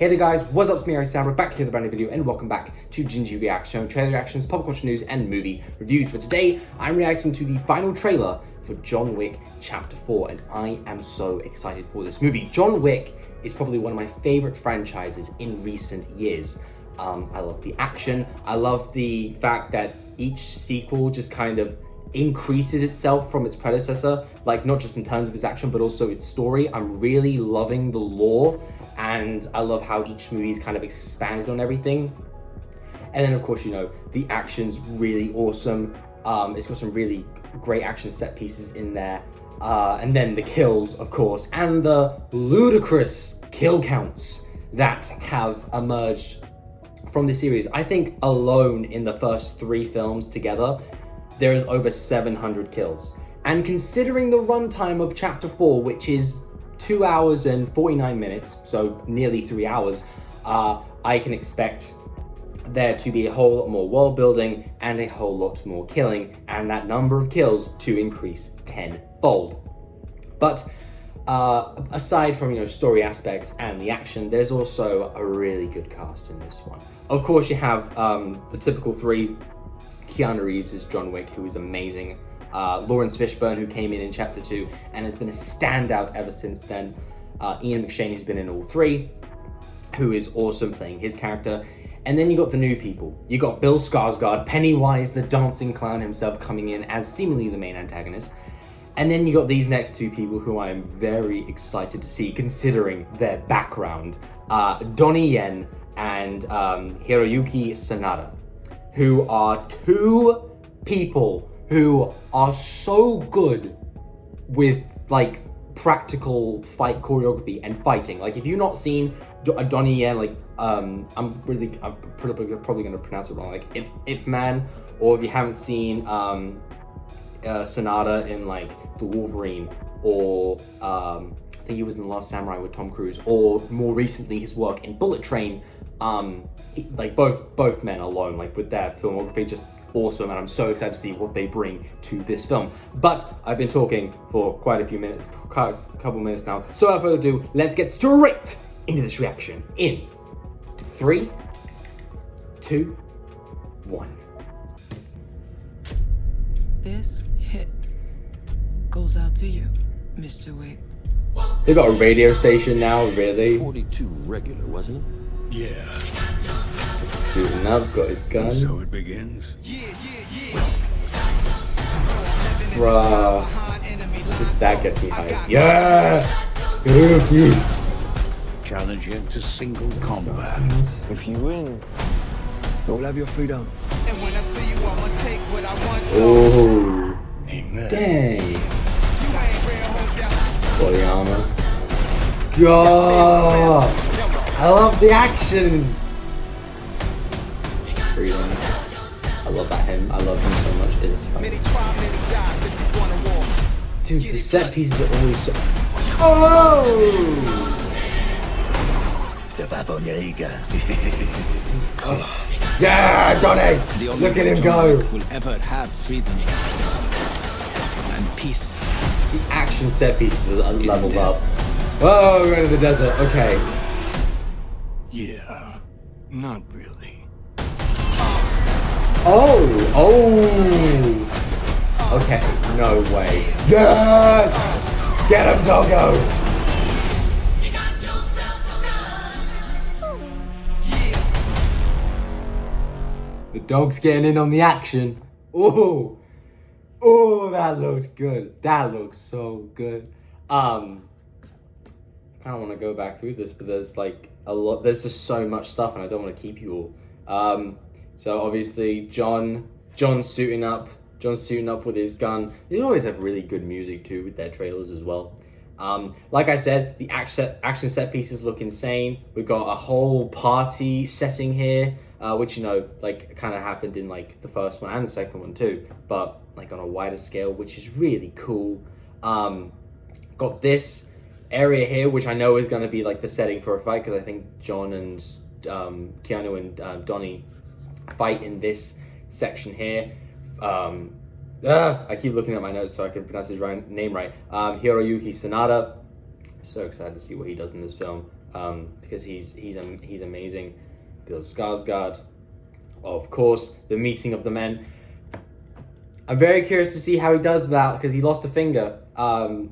Hey there guys, what's up, it's me, Sam. We're back here with a brand new video and welcome back to Gingy Reacts, showing trailer reactions, pop culture news and movie reviews. But today, I'm reacting to the final trailer for John Wick Chapter 4 and I am so excited for this movie. John Wick is probably one of my favorite franchises in recent years. I love the action, I love the fact that each sequel just kind of increases itself from its predecessor, like not just in terms of its action but also its story. I'm really loving the lore and I love how each movie's kind of expanded on everything. And then of course, you know, the action's really awesome. It's got some really great action set pieces in there, and then the kills, of course, and the ludicrous kill counts that have emerged from the series. I think alone in the first 3 films together there is over 700 kills, and considering the runtime of Chapter 4, which is 2 hours and 49 minutes, so nearly 3 hours, I can expect there to be a whole lot more world building and a whole lot more killing, and that number of kills to increase tenfold. But aside from, you know, story aspects and the action, there's also a really good cast in this one. Of course, you have the typical 3. Keanu Reeves is John Wick, who is amazing. Lawrence Fishburne, who came in Chapter 2 and has been a standout ever since then. Ian McShane, who's been in all 3, who is awesome playing his character. And then you got the new people. You got Bill Skarsgård, Pennywise, the dancing clown himself, coming in as seemingly the main antagonist. And then you got these next 2 people who I am very excited to see, considering their background. Donnie Yen and Hiroyuki Sanada, who are 2 people who are so good with like practical fight choreography and fighting. Like, if you've not seen Donnie Yen, like I'm probably gonna pronounce it wrong, like Ip Man, or if you haven't seen Sanada in like The Wolverine, or I think he was in The Last Samurai with Tom Cruise, or more recently his work in Bullet Train. Like both men alone, like with their filmography, just awesome, and I'm so excited to see what they bring to this film. But I've been talking for quite a few minutes, couple minutes now, so without further ado, let's get straight into this reaction in 3, 2, 1. This hit goes out to you, Mr. Wick. They've got a radio station now, really? 42 regular, wasn't it? Yeah. Suiting up, got his gun. So it begins. Bruh. Just that gets me hyped. Yeah! Yuki! Challenge him to single combat. If you win, you'll have your freedom. Oh. Amen. Dang. Body armor. God! I love the action! Freedom. I love that him. I love him so much. It's dude, the set pieces are always so... Oh! Step up on your ego. Yeah, Donnie! Look at him go! Will ever have freedom and peace. The action set pieces are leveled up. Whoa, we're going to the desert. Okay. Yeah. Not really. Oh! Okay, no way. Yes! Get him, doggo! The dog's getting in on the action. Oh! Oh, that looks good. That looks so good. I kind of want to go back through this, but there's like a lot. There's just so much stuff, and I don't want to keep you all. So obviously, John suiting up with his gun. They always have really good music too with their trailers as well. Like I said, the action set pieces look insane. We've got a whole party setting here, which, you know, like kind of happened in like the first one and the second one too, but like on a wider scale, which is really cool. Got this area here, which I know is going to be like the setting for a fight, because I think John and Keanu and Donnie fight in this section here. I keep looking at my notes so I can pronounce his name right. Hiroyuki Sanada. So excited to see what he does in this film. because he's amazing. Bill Skarsgård, of course, the meeting of the men. I'm very curious to see how he does without, because he lost a finger because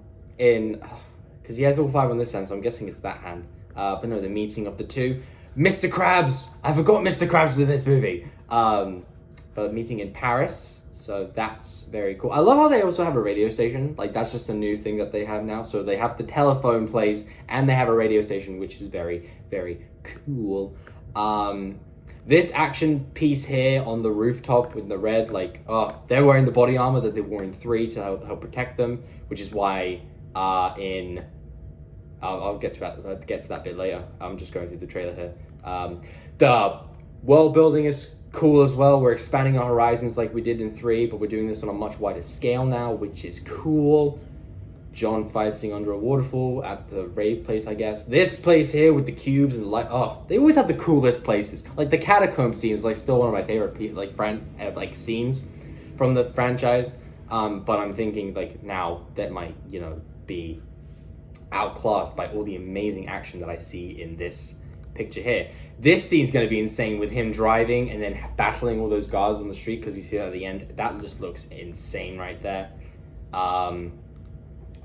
he has all 5 on this hand, so I'm guessing it's that hand. But no, the meeting of the two. Mr. Krabs! I forgot Mr. Krabs was in this movie. But meeting in Paris, so that's very cool. I love how they also have a radio station. Like, that's just a new thing that they have now. So they have the telephone place, and they have a radio station, which is very, very cool. This action piece here on the rooftop with the red, like, they're wearing the body armor that they wore in 3 to help protect them, which is why I'll get to that bit later. I'm just going through the trailer here. The world building is cool as well. We're expanding our horizons like we did in 3, but we're doing this on a much wider scale now, which is cool. John fighting under a waterfall at the rave place, I guess. This place here with the cubes and the light. Oh, they always have the coolest places. Like the catacomb scene is like still one of my favorite scenes from the franchise. But I'm thinking like now that might be outclassed by all the amazing action that I see in this picture here. This scene's going to be insane with him driving and then battling all those guards on the street, because we see that at the end. That just looks insane right there.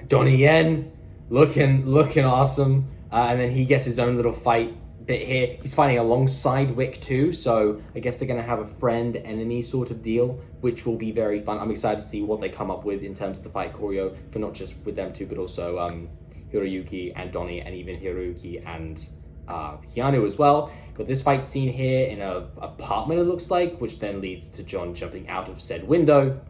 Donnie Yen looking awesome, and then he gets his own little fight bit here. He's fighting alongside Wick too, so I guess they're gonna have a friend enemy sort of deal, which will be very fun. I'm excited to see what they come up with in terms of the fight choreo, for not just with them two, but also Hiroyuki and Donnie, and even Hiroyuki and Keanu as well. Got this fight scene here in a apartment, it looks like, which then leads to John jumping out of said window.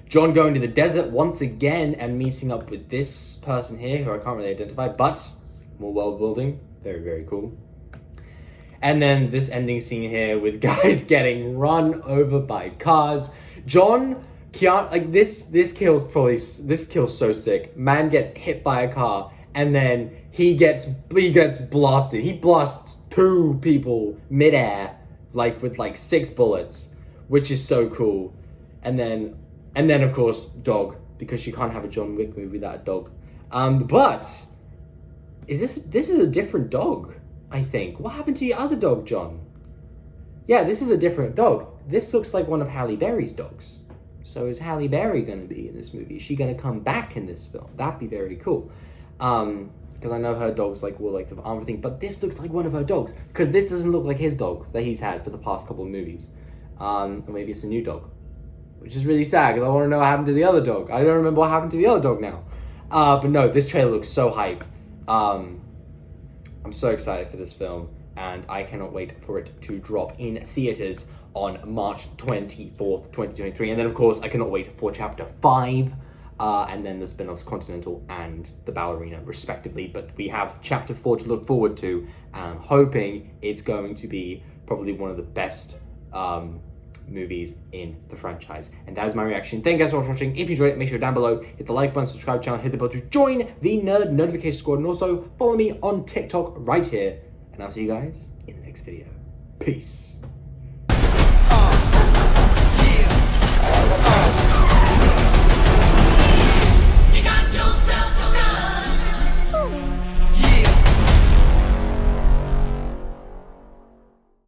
John going to the desert once again and meeting up with this person here, who I can't really identify, but more world building. Very, very cool. And then this ending scene here with guys getting run over by cars. John, Keanu, like this kill's so sick. Man gets hit by a car and then he gets blasted. He blasts 2 people midair, like with like 6 bullets, which is so cool. And then of course, dog, because you can't have a John Wick movie without a dog. But this is a different dog, I think. What happened to your other dog, John? Yeah, this is a different dog. This looks like one of Halle Berry's dogs. So is Halle Berry going to be in this movie? Is she going to come back in this film? That'd be very cool. Because I know her dogs will like the armor thing, but this looks like one of her dogs, because this doesn't look like his dog that he's had for the past couple of movies. Or maybe it's a new dog, which is really sad because I want to know what happened to the other dog. I don't remember what happened to the other dog now. But no, this trailer looks so hype. I'm so excited for this film, and I cannot wait for it to drop in theaters on March 24th, 2023. And then, of course, I cannot wait for Chapter 5, and then the spin-offs Continental and The Ballerina, respectively. But we have Chapter 4 to look forward to, and I'm hoping it's going to be probably one of the best movies in the franchise. And that is my reaction. Thank you guys so much for watching. If you enjoyed it, make sure down below, hit the like button, subscribe channel, hit the bell to join the Nerd Notification Squad, and also follow me on TikTok right here. And I'll see you guys in the next video. Peace.